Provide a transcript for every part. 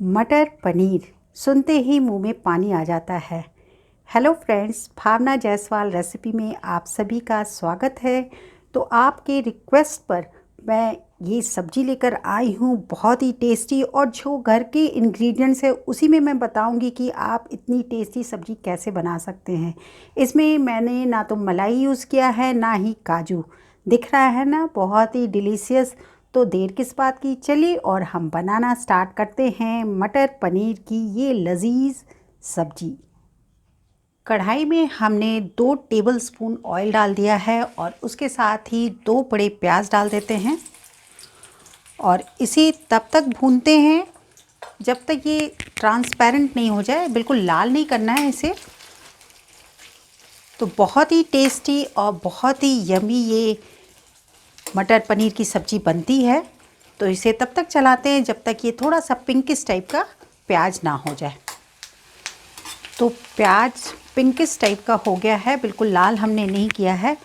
मटर पनीर सुनते ही मुंह में पानी आ जाता है। हेलो फ्रेंड्स, भावना जायसवाल रेसिपी में आप सभी का स्वागत है। तो आपके रिक्वेस्ट पर मैं ये सब्ज़ी लेकर आई हूँ, बहुत ही टेस्टी, और जो घर के इंग्रेडिएंट्स है उसी में मैं बताऊँगी कि आप इतनी टेस्टी सब्ज़ी कैसे बना सकते हैं। इसमें मैंने ना तो मलाई यूज़ किया है ना ही काजू। दिख रहा है ना, बहुत ही डिलीशियस। तो देर किस बात की, चलिए और हम बनाना स्टार्ट करते हैं मटर पनीर की ये लजीज सब्जी। कढ़ाई में हमने 2 टेबलस्पून ऑयल डाल दिया है और उसके साथ ही 2 बड़े प्याज डाल देते हैं और इसे तब तक भूनते हैं जब तक ये ट्रांसपेरेंट नहीं हो जाए। बिल्कुल लाल नहीं करना है इसे। तो बहुत ही टेस्टी और बहुत ही यमी ये मटर पनीर की सब्ज़ी बनती है। तो इसे तब तक चलाते हैं जब तक ये थोड़ा सा पिंकिश टाइप का प्याज ना हो जाए। तो प्याज पिंकिश टाइप का हो गया है, बिल्कुल लाल हमने नहीं किया है।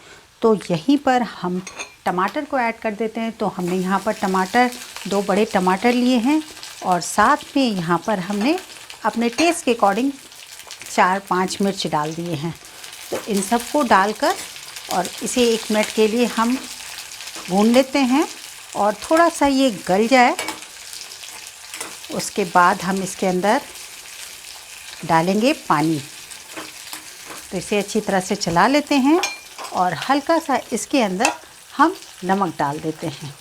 तो यहीं पर हम टमाटर को ऐड कर देते हैं। तो हमने यहाँ पर टमाटर 2 बड़े टमाटर लिए हैं और साथ में यहाँ पर हमने अपने टेस्ट के अकॉर्डिंग 4-5 मिर्च डाल दिए हैं। तो इन सबको डालकर और इसे 1 मिनट के लिए हम भून लेते हैं और थोड़ा सा ये गल जाए उसके बाद हम इसके अंदर डालेंगे पानी। तो इसे अच्छी तरह से चला लेते हैं और हल्का सा इसके अंदर हम नमक डाल देते हैं।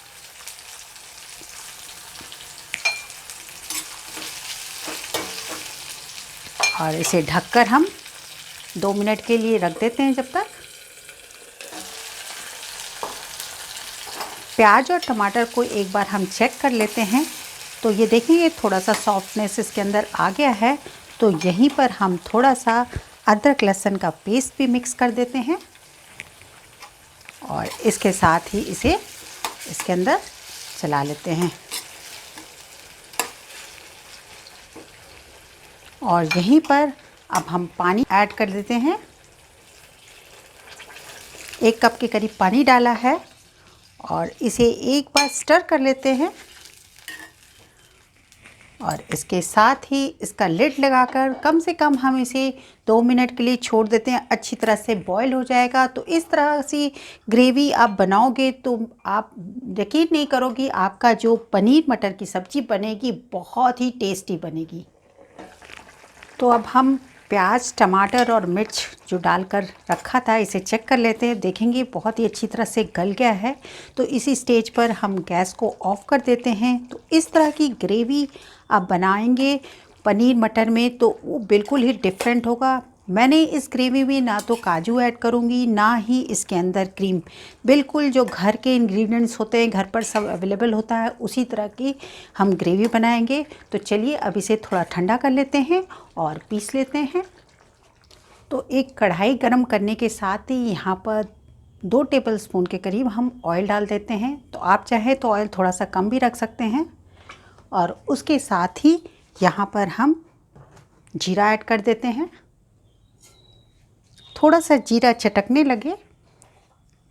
और इसे ढककर हम 2 मिनट के लिए रख देते हैं। जब तक प्याज और टमाटर को एक बार हम चेक कर लेते हैं तो ये देखिए थोड़ा सा सॉफ्टनेस इसके अंदर आ गया है। तो यहीं पर हम थोड़ा सा अदरक लहसुन का पेस्ट भी मिक्स कर देते हैं और इसके साथ ही इसे इसके अंदर चला लेते हैं। और यहीं पर अब हम पानी ऐड कर देते हैं। 1 कप के करीब पानी डाला है और इसे एक बार स्टर कर लेते हैं और इसके साथ ही इसका लिड लगाकर कम से कम हम इसे 2 मिनट के लिए छोड़ देते हैं। अच्छी तरह से बॉईल हो जाएगा। तो इस तरह से ग्रेवी आप बनाओगे तो आप यकीन नहीं करोगे, आपका जो पनीर मटर की सब्ज़ी बनेगी बहुत ही टेस्टी बनेगी। तो अब हम प्याज, टमाटर और मिर्च जो डालकर रखा था इसे चेक कर लेते हैं। देखेंगे बहुत ही अच्छी तरह से गल गया है। तो इसी स्टेज पर हम गैस को ऑफ़ कर देते हैं। तो इस तरह की ग्रेवी आप बनाएंगे पनीर मटर में तो वो बिल्कुल ही डिफरेंट होगा। मैंने इस ग्रेवी में ना तो काजू ऐड करूँगी ना ही इसके अंदर क्रीम। बिल्कुल जो घर के इंग्रेडिएंट्स होते हैं, घर पर सब अवेलेबल होता है, उसी तरह की हम ग्रेवी बनाएंगे। तो चलिए अब इसे थोड़ा ठंडा कर लेते हैं और पीस लेते हैं। तो एक कढ़ाई गरम करने के साथ ही यहाँ पर 2 टेबलस्पून के करीब हम ऑयल डाल देते हैं। तो आप चाहे तो ऑयल थोड़ा सा कम भी रख सकते हैं। और उसके साथ ही यहाँ पर हम जीरा ऐड कर देते हैं। थोड़ा सा जीरा चटकने लगे,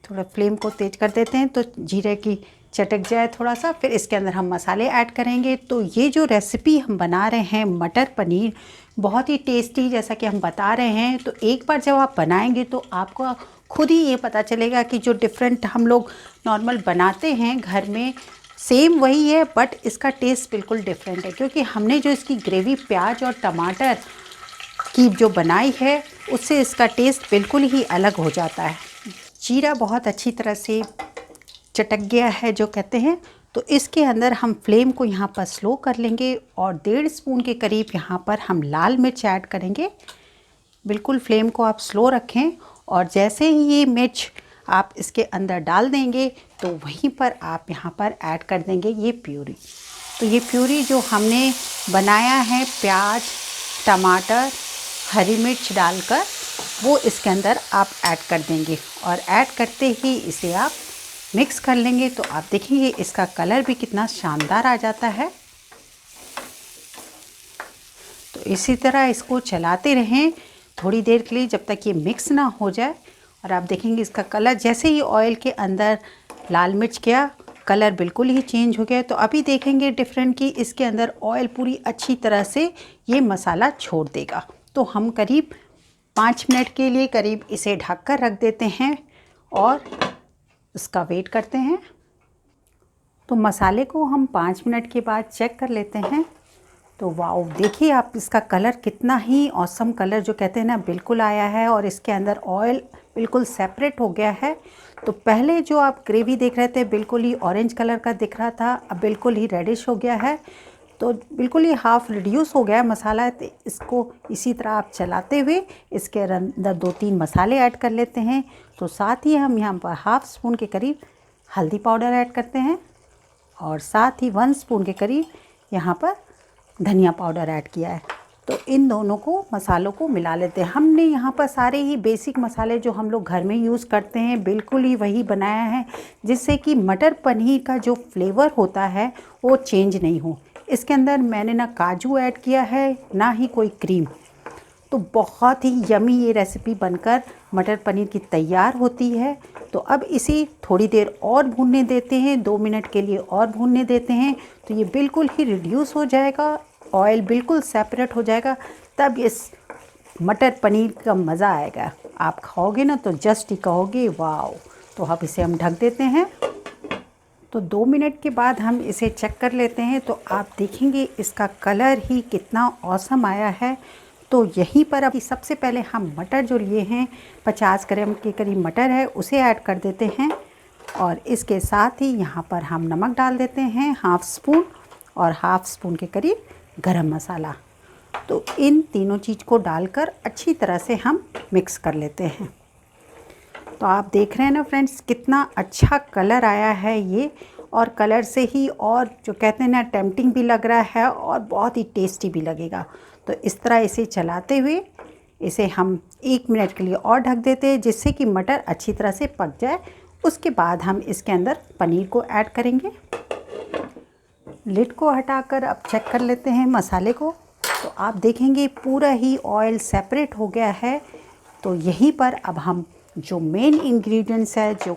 थोड़ा फ्लेम को तेज़ कर देते हैं तो जीरे की चटक जाए थोड़ा सा, फिर इसके अंदर हम मसाले ऐड करेंगे। तो ये जो रेसिपी हम बना रहे हैं मटर पनीर, बहुत ही टेस्टी जैसा कि हम बता रहे हैं। तो एक बार जब आप बनाएंगे तो आपको खुद ही ये पता चलेगा कि जो डिफरेंट हम लोग नॉर्मल बनाते हैं घर में सेम वही है, बट इसका टेस्ट बिल्कुल डिफरेंट है क्योंकि हमने जो इसकी ग्रेवी प्याज और टमाटर की जो बनाई है उससे इसका टेस्ट बिल्कुल ही अलग हो जाता है। जीरा बहुत अच्छी तरह से चटक गया है जो कहते हैं। तो इसके अंदर हम फ्लेम को यहाँ पर स्लो कर लेंगे और 1.5 स्पून के करीब यहाँ पर हम लाल मिर्च ऐड करेंगे। बिल्कुल फ्लेम को आप स्लो रखें और जैसे ही ये मिर्च आप इसके अंदर डाल देंगे तो वहीं पर आप यहाँ पर ऐड कर देंगे ये प्यूरी। तो ये प्यूरी जो हमने बनाया है प्याज, टमाटर, हरी मिर्च डालकर, वो इसके अंदर आप ऐड कर देंगे और ऐड करते ही इसे आप मिक्स कर लेंगे। तो आप देखेंगे इसका कलर भी कितना शानदार आ जाता है। तो इसी तरह इसको चलाते रहें थोड़ी देर के लिए जब तक ये मिक्स ना हो जाए। और आप देखेंगे इसका कलर जैसे ही ऑयल के अंदर लाल मिर्च का कलर बिल्कुल ही चेंज हो गया है। तो अभी देखेंगे डिफरेंट कि इसके अंदर ऑयल पूरी अच्छी तरह से ये मसाला छोड़ देगा। तो हम करीब 5 मिनट के लिए करीब इसे ढक कर रख देते हैं और इसका वेट करते हैं। तो मसाले को हम 5 मिनट के बाद चेक कर लेते हैं। तो वाओ, देखिए आप इसका कलर कितना ही ऑसम कलर जो कहते हैं ना बिल्कुल आया है और इसके अंदर ऑयल बिल्कुल सेपरेट हो गया है। तो पहले जो आप ग्रेवी देख रहे थे बिल्कुल ही ऑरेंज कलर का दिख रहा था, अब बिल्कुल ही रेडिश हो गया है। तो बिल्कुल ही हाफ़ रिड्यूस हो गया है मसाला। तो इसको इसी तरह आप चलाते हुए इसके अंदर 2-3 मसाले ऐड कर लेते हैं। तो साथ ही हम यहाँ पर हाफ़ स्पून के करीब हल्दी पाउडर ऐड करते हैं और साथ ही 1 स्पून के करीब यहाँ पर धनिया पाउडर ऐड किया है। तो इन दोनों को मसालों को मिला लेते हैं। हमने यहाँ पर सारे ही बेसिक मसाले जो हम लोग घर में यूज़ करते हैं बिल्कुल ही वही बनाया है, जिससे कि मटर पनीर का जो फ्लेवर होता है वो चेंज नहीं हो। इसके अंदर मैंने ना काजू ऐड किया है ना ही कोई क्रीम। तो बहुत ही यमी ये रेसिपी बनकर मटर पनीर की तैयार होती है। तो अब इसे थोड़ी देर और भूनने देते हैं, 2 मिनट के लिए और भूनने देते हैं। तो ये बिल्कुल ही रिड्यूस हो जाएगा, ऑयल बिल्कुल सेपरेट हो जाएगा, तब इस मटर पनीर का मज़ा आएगा। आप खाओगे ना तो जस्ट ही कहोगे वाओ। तो अब इसे हम ढक देते हैं। तो 2 मिनट के बाद हम इसे चेक कर लेते हैं। तो आप देखेंगे इसका कलर ही कितना ऑसम आया है। तो यहीं पर अभी सबसे पहले हम मटर जो लिए हैं 50 ग्राम के करीब मटर है उसे ऐड कर देते हैं और इसके साथ ही यहाँ पर हम नमक डाल देते हैं हाफ़ स्पून और हाफ़ स्पून के करीब गरम मसाला। तो इन तीनों चीज़ को डालकर अच्छी तरह से हम मिक्स कर लेते हैं। तो आप देख रहे हैं ना फ्रेंड्स कितना अच्छा कलर आया है ये, और कलर से ही और जो कहते हैं ना टेम्पटिंग भी लग रहा है और बहुत ही टेस्टी भी लगेगा। तो इस तरह इसे चलाते हुए इसे हम 1 मिनट के लिए और ढक देते हैं, जिससे कि मटर अच्छी तरह से पक जाए। उसके बाद हम इसके अंदर पनीर को ऐड करेंगे। लिड को हटाकर अब चेक कर लेते हैं मसाले को। तो आप देखेंगे पूरा ही ऑयल सेपरेट हो गया है। तो यहीं पर अब हम जो मेन इंग्रेडिएंट्स है, जो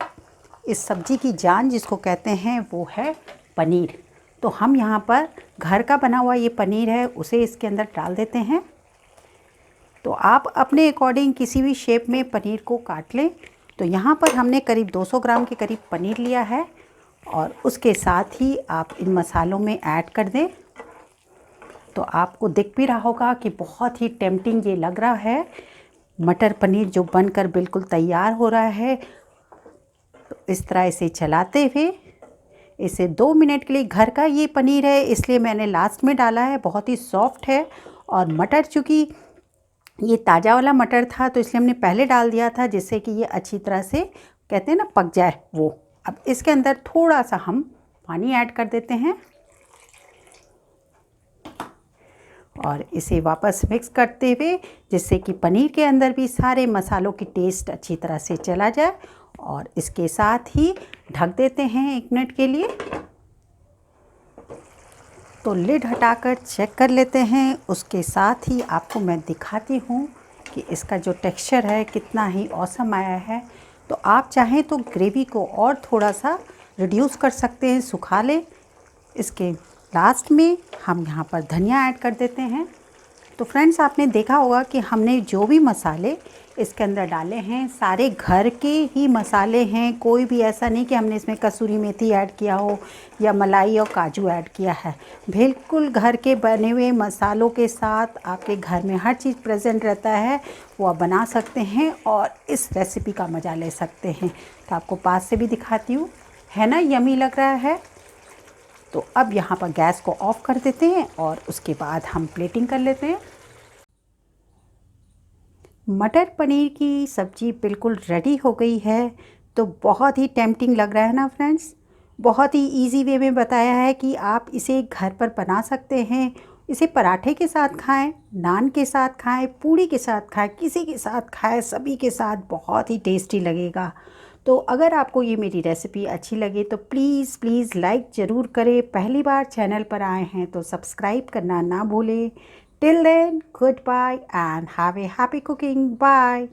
इस सब्ज़ी की जान जिसको कहते हैं, वो है पनीर। तो हम यहाँ पर घर का बना हुआ ये पनीर है उसे इसके अंदर डाल देते हैं। तो आप अपने अकॉर्डिंग किसी भी शेप में पनीर को काट लें। तो यहाँ पर हमने करीब 200 ग्राम के करीब पनीर लिया है और उसके साथ ही आप इन मसालों में ऐड कर दें। तो आपको दिख भी रहा होगा कि बहुत ही टेम्पटिंग ये लग रहा है। मटर पनीर जो बनकर बिल्कुल तैयार हो रहा है। तो इस तरह इसे चलाते हुए इसे 2 मिनट के लिए, घर का ये पनीर है इसलिए मैंने लास्ट में डाला है, बहुत ही सॉफ्ट है। और मटर चूँकि ये ताज़ा वाला मटर था तो इसलिए हमने पहले डाल दिया था, जिससे कि ये अच्छी तरह से कहते हैं ना पक जाए वो। अब इसके अंदर थोड़ा सा हम पानी ऐड कर देते हैं और इसे वापस मिक्स करते हुए, जिससे कि पनीर के अंदर भी सारे मसालों की टेस्ट अच्छी तरह से चला जाए। और इसके साथ ही ढक देते हैं 1 मिनट के लिए। तो लिड हटाकर चेक कर लेते हैं। उसके साथ ही आपको मैं दिखाती हूँ कि इसका जो टेक्सचर है कितना ही ऑसम आया है। तो आप चाहें तो ग्रेवी को और थोड़ा सा रिड्यूस कर सकते हैं, सुखा लें। इसके लास्ट में हम यहाँ पर धनिया ऐड कर देते हैं। तो फ्रेंड्स आपने देखा होगा कि हमने जो भी मसाले इसके अंदर डाले हैं सारे घर के ही मसाले हैं। कोई भी ऐसा नहीं कि हमने इसमें कसूरी मेथी ऐड किया हो या मलाई और काजू ऐड किया है। बिल्कुल घर के बने हुए मसालों के साथ आपके घर में हर चीज़ प्रेजेंट रहता है, वो आप बना सकते हैं और इस रेसिपी का मज़ा ले सकते हैं। तो आपको पास से भी दिखाती हूँ, है ना यमी लग रहा है। तो अब यहाँ पर गैस को ऑफ़ कर देते हैं और उसके बाद हम प्लेटिंग कर लेते हैं। मटर पनीर की सब्ज़ी बिल्कुल रेडी हो गई है। तो बहुत ही टेम्पटिंग लग रहा है ना फ्रेंड्स। बहुत ही इजी वे में बताया है कि आप इसे घर पर बना सकते हैं। इसे पराठे के साथ खाएं, नान के साथ खाएं, पूड़ी के साथ खाएं, किसी के साथ खाएं, सभी के साथ बहुत ही टेस्टी लगेगा। तो अगर आपको ये मेरी रेसिपी अच्छी लगे तो प्लीज़ लाइक ज़रूर करें। पहली बार चैनल पर आए हैं तो सब्सक्राइब करना ना भूलें। Till then, goodbye and have a happy cooking. Bye.